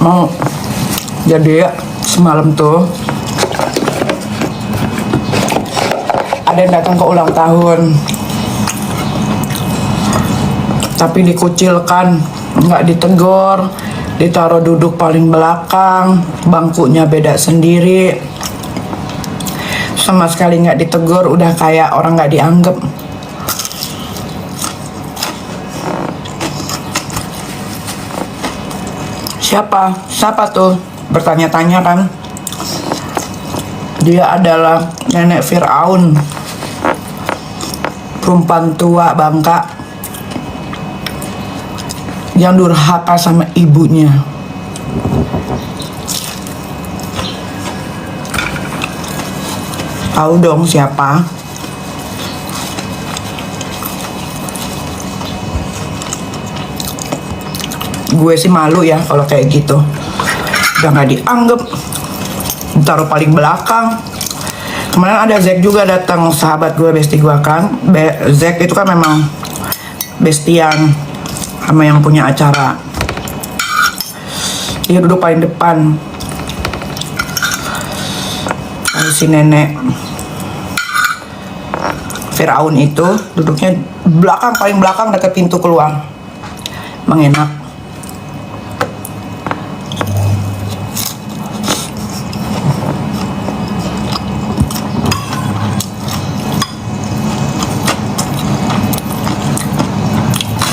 mau. Jadi semalam tuh ada yang datang ke ulang tahun, tapi dikucilkan, nggak ditegur, ditaruh duduk paling belakang, bangkunya beda sendiri, sama sekali nggak ditegur, udah kayak orang nggak dianggap. Siapa tuh? Bertanya-tanya kan. Dia adalah nenek Firaun, perempuan tua bangka yang durhaka sama ibunya. Tahu dong siapa? Gue sih malu ya kalau kayak gitu. Udah nggak dianggap, taruh paling belakang. Kemarin ada Zack juga datang, sahabat gue, bestie gue kan. Zack itu kan memang bestian sama yang punya acara. Dia duduk paling depan. Lalu si nenek Firaun itu duduknya belakang, paling belakang dekat pintu keluar. Emang enak.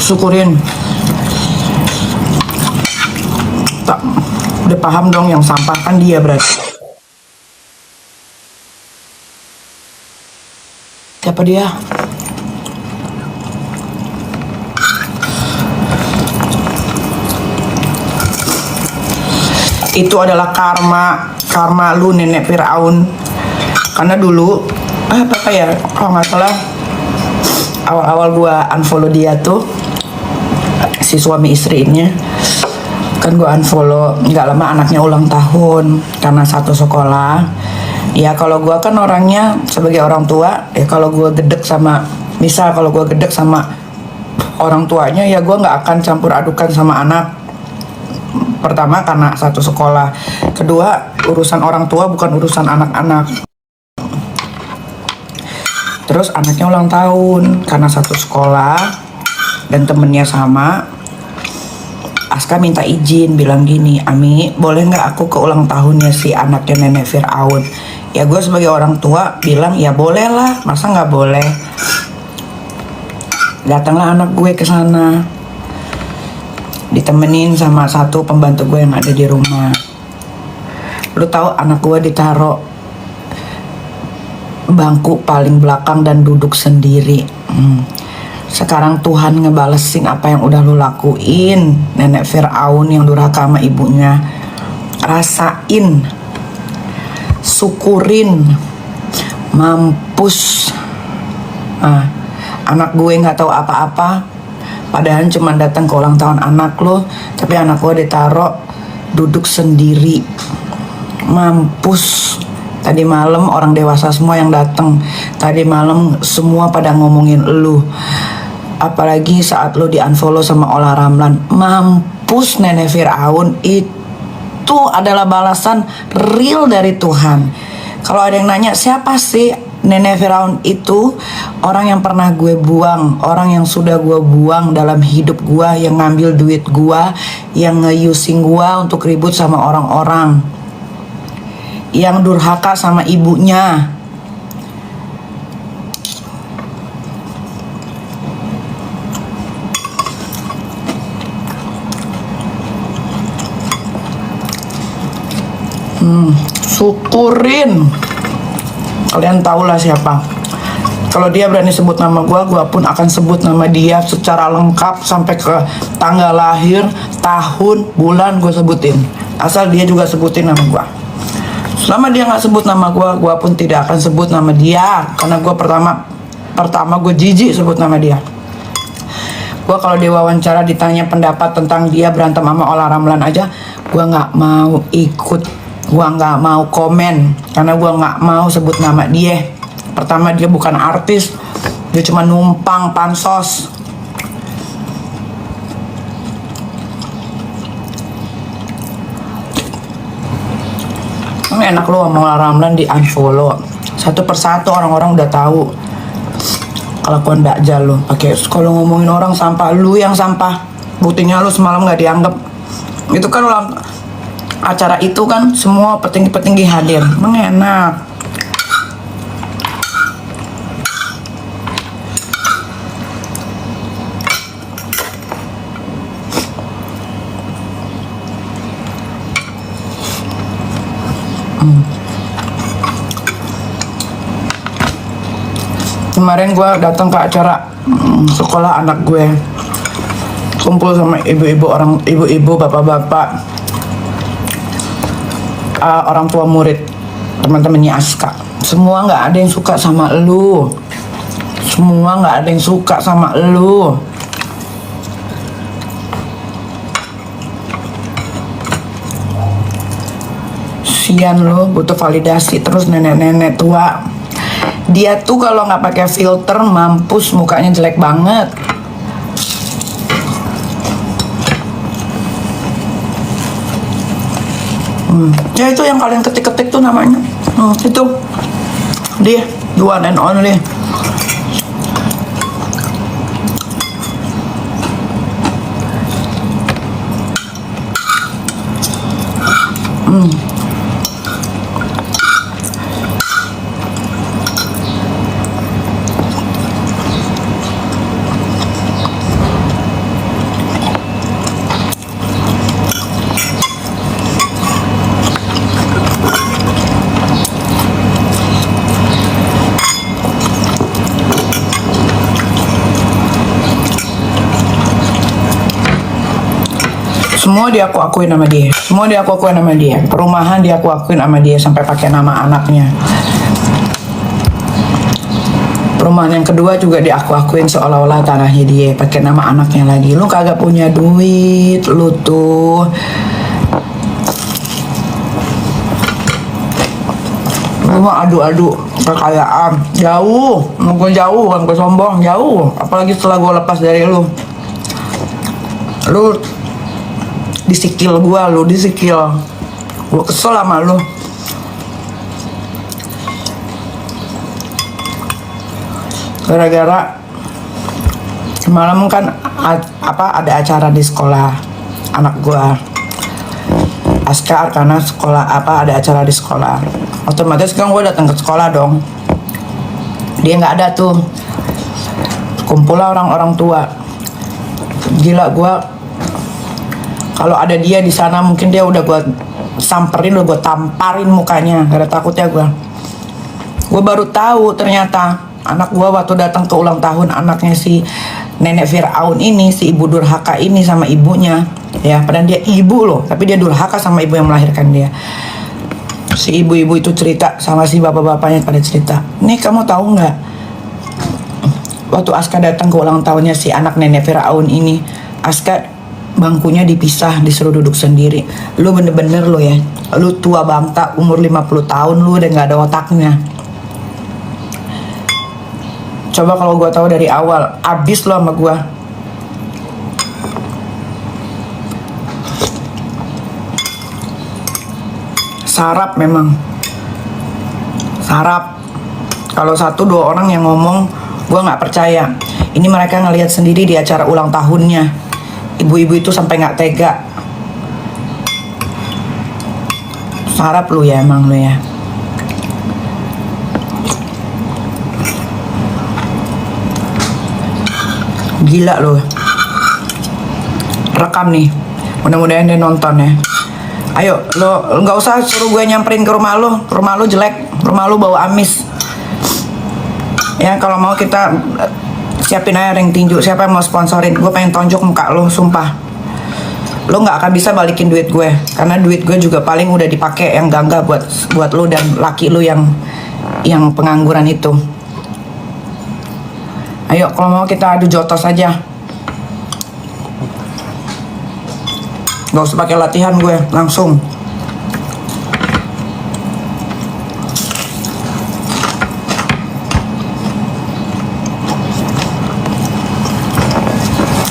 Syukurin. Tak, udah paham dong, yang sampah kan dia berarti. Siapa dia? Itu adalah karma lu nenek Firaun. Karena dulu apa ya, kalau nggak salah awal-awal gua unfollow dia tuh, si suami istrinya kan, gue unfollow nggak lama anaknya ulang tahun karena satu sekolah. Ya kalau gue kan orangnya sebagai orang tua ya, kalau gue gedek sama, misal kalau gue gedek sama orang tuanya ya gue nggak akan campur adukan sama anak. Pertama karena satu sekolah, kedua urusan orang tua bukan urusan anak-anak. Terus anaknya ulang tahun karena satu sekolah dan temennya sama. Aska minta izin, bilang gini, Ami boleh nggak aku ke ulang tahunnya si anaknya nenek Firaun? Ya gue sebagai orang tua bilang ya boleh lah, masa nggak boleh. Datanglah anak gue ke sana, ditemenin sama satu pembantu gue yang ada di rumah. Lu tahu anak gue ditaruh bangku paling belakang dan duduk sendiri. Sekarang Tuhan ngebalesin apa yang udah lu lakuin, nenek Firaun yang durhaka sama ibunya. Rasain, syukurin, mampus. Anak gue nggak tahu apa-apa, padahal cuma datang ke ulang tahun anak lo, tapi anak gue ditaruh duduk sendiri. Mampus. Tadi malam orang dewasa semua yang datang. Tadi malam semua pada ngomongin lu. Apalagi saat lu di unfollow sama Ola Ramlan. Mampus nenek Firaun. Itu adalah balasan real dari Tuhan. Kalau ada yang nanya siapa sih nenek Firaun itu, orang yang pernah gue buang, orang yang sudah gue buang dalam hidup gue, yang ngambil duit gue, yang nge-using gue untuk ribut sama orang-orang, yang durhaka sama ibunya. Syukurin. Kalian tahulah siapa. Kalau dia berani sebut nama gue pun akan sebut nama dia secara lengkap sampai ke tanggal lahir, tahun, bulan gue sebutin. Asal dia juga sebutin nama gue. Selama dia nggak sebut nama gue pun tidak akan sebut nama dia. Karena gue pertama gue jijik sebut nama dia. Gue kalau diwawancara ditanya pendapat tentang dia berantem sama Ola Ramlan aja, gue nggak mau ikut. Gue nggak mau komen karena gue nggak mau sebut nama dia. Pertama dia bukan artis, dia cuma numpang pansos. enak lu sama Ramlan di unfollow. Satu persatu orang-orang udah tahu kelakuan Dakjal lu. Pakai kalau ngomongin orang sampah, lu yang sampah. Buktinya lu semalam nggak dianggap. Itu kan ulang acara itu kan semua petinggi-petinggi hadir. Emang enak. Kemarin gue datang ke acara sekolah anak gue, kumpul sama ibu-ibu, bapak-bapak, orang tua murid, teman-temannya Aska. Semua nggak ada yang suka sama lu. Semua nggak ada yang suka sama lu. Sian lu, butuh validasi terus nenek-nenek tua. Dia tuh kalau nggak pakai filter mampus, mukanya jelek banget. Ya itu yang kalian ketik-ketik tuh namanya. Itu dia, the one and only. Semua dia aku akuin sama dia. Semua dia aku akuin sama dia. Perumahan dia aku akuin sama dia sampai pakai nama anaknya. Perumahan yang kedua juga dia aku akuin seolah-olah tanahnya dia, pakai nama anaknya lagi. Lu kagak punya duit, lu tuh. Lu mah adu-adu kekayaan. Jauh, gue jauh, kan gue sombong, jauh. Apalagi setelah gue lepas dari lu. Lu disikil gua, lu disikil. Gua kesel sama lu. Gara-gara semalam kan ada acara di sekolah anak gua. Aska karena sekolah ada acara di sekolah. Otomatis kan gua datang ke sekolah dong. Dia nggak ada tuh. Kumpul orang-orang tua. Gila gua. Kalau ada dia di sana mungkin dia udah gue samperin, udah gue tamparin mukanya. Gak ada takutnya gue. Gue baru tahu ternyata anak gue waktu datang ke ulang tahun anaknya si nenek Firaun ini, si ibu durhaka ini sama ibunya. Ya, padahal dia ibu loh, tapi dia durhaka sama ibu yang melahirkan dia. Si ibu-ibu itu cerita sama si bapak-bapaknya pada cerita. Nih kamu tahu nggak? Waktu Aska datang ke ulang tahunnya si anak nenek Firaun ini, Aska bangkunya dipisah, disuruh duduk sendiri. Lu bener-bener lo ya, lu tua bangka, umur 50 tahun, lu udah gak ada otaknya. Coba kalau gua tahu dari awal, abis lo sama gua. Sarap memang. Sarap. Kalau 1-2 orang yang ngomong, gua nggak percaya. Ini mereka ngelihat sendiri di acara ulang tahunnya. Ibu-ibu itu sampai nggak tega. Sarap lu ya emang lu ya. Gila lu. Rekam nih. Mudah-mudahan dia nonton ya. Ayo lo nggak usah suruh gue nyamperin ke rumah lu. Rumah lu jelek. Rumah lu bau amis. Ya kalau mau kita siapin aja ring tinju. Siapa yang mau sponsorin? Gue pengen tonjok muka lo, sumpah. Lo nggak akan bisa balikin duit gue, karena duit gue juga paling udah dipakai yang gangga buat lo dan laki lo yang pengangguran itu. Ayo kalau mau kita adu jotos aja. Gak usah pakai latihan gue, langsung.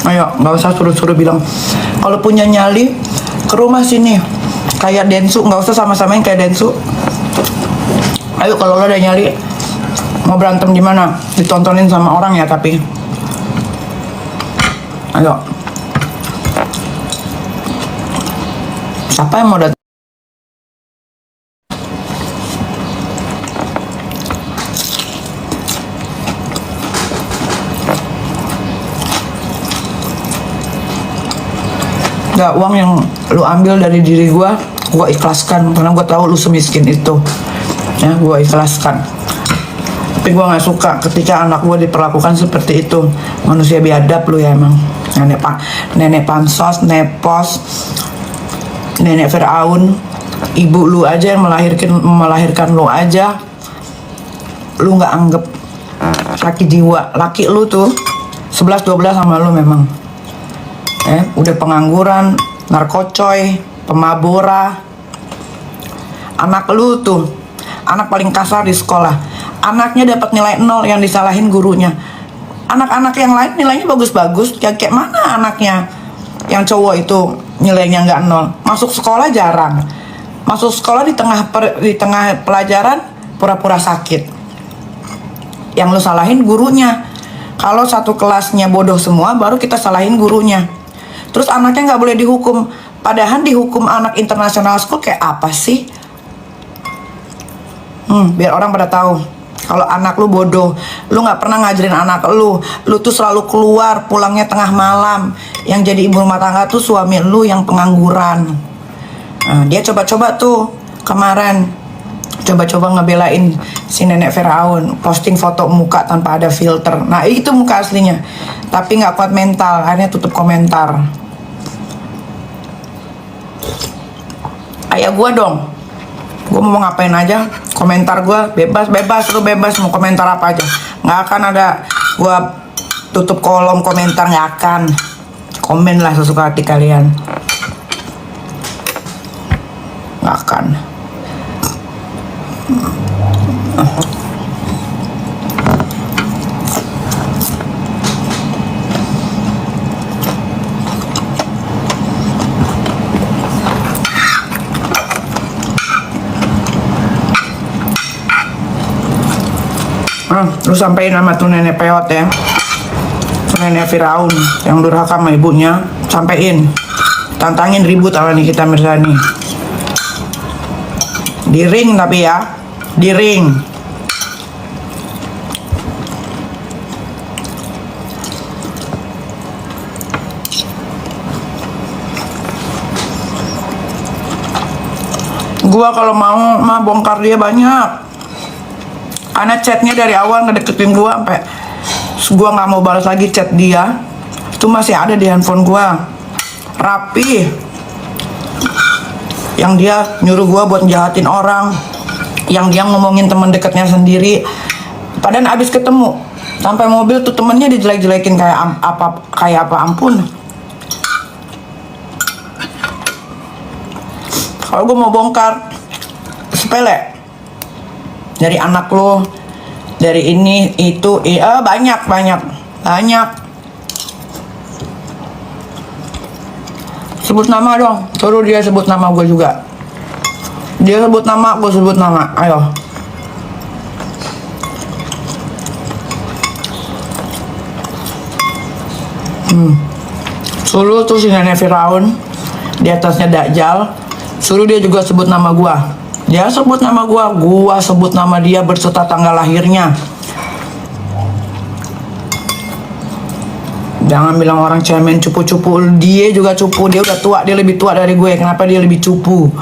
Ayo, nggak usah suruh-suruh bilang kalau punya nyali ke rumah sini. Kayak Densu, nggak usah sama-samain kayak Densu. Ayo kalau lo udah nyali mau berantem di mana, ditontonin sama orang ya, tapi ayo. Siapa yang mau datang? Gak, uang yang lu ambil dari diri gua ikhlaskan karena gua tahu lu semiskin itu. Ya, gua ikhlaskan. Tapi gua nggak suka ketika anak gua diperlakukan seperti itu. Manusia biadab lu ya emang. Nenek pansos, nepos, nenek Firaun, ibu lu aja yang melahirkan lu aja, lu nggak anggap laki jiwa. Laki lu tuh 11-12 sama lu memang. Udah pengangguran, narkocoy, pemabora. Anak lu tuh, anak paling kasar di sekolah. Anaknya dapat nilai 0 yang disalahin gurunya. Anak-anak yang lain nilainya bagus-bagus. Kayak mana anaknya yang cowok itu nilainya nggak 0? Masuk sekolah jarang. Masuk sekolah di tengah pelajaran pura-pura sakit. Yang lu salahin gurunya. Kalau satu kelasnya bodoh semua, baru kita salahin gurunya. Terus anaknya nggak boleh dihukum. Padahal dihukum anak international school kayak apa sih? Biar orang pada tahu kalau anak lu bodoh, lu nggak pernah ngajarin anak lu tuh selalu keluar, pulangnya tengah malam. Yang jadi ibu rumah tangga tuh suami lu yang pengangguran. Dia coba-coba tuh kemarin, coba-coba ngebelain si nenek Firaun, posting foto muka tanpa ada filter. Nah itu muka aslinya, tapi nggak kuat mental, akhirnya tutup komentar. Kayak gua dong, gue mau ngapain aja, komentar gue bebas, lu bebas mau komentar apa aja, nggak akan ada gue tutup kolom komentar, nggak akan. Komen lah sesuka hati kalian, nggak akan. Lu sampein sama tuh nenek peot ya, tuh nenek Firaun yang durhaka sama ibunya, sampein, tantangin ribut sama Nikita Mirzani di ring, tapi ya di ring. Gua kalau mau mah bongkar dia banyak. Karena chatnya dari awal ngedeketin gua sampai gua nggak mau balas lagi chat dia. Itu masih ada di handphone gua. Rapi. Yang dia nyuruh gua buat jahatin orang. Yang dia ngomongin teman dekatnya sendiri. Padahal abis ketemu sampai mobil tuh temennya dijelek-jelekin kayak apa ampun. Kalau gua mau bongkar sepele. Dari anak lo, dari ini, itu, banyak. Sebut nama dong, suruh dia sebut nama gue juga. Dia sebut nama, gue sebut nama, ayo. Suruh tuh si nenek Firaun, di atasnya Dajjal, suruh dia juga sebut nama gue. Dia sebut nama gua sebut nama dia berserta tanggal lahirnya. Jangan bilang orang cemen cupu-cupu, dia juga cupu, dia udah tua, dia lebih tua dari gue, kenapa dia lebih cupu?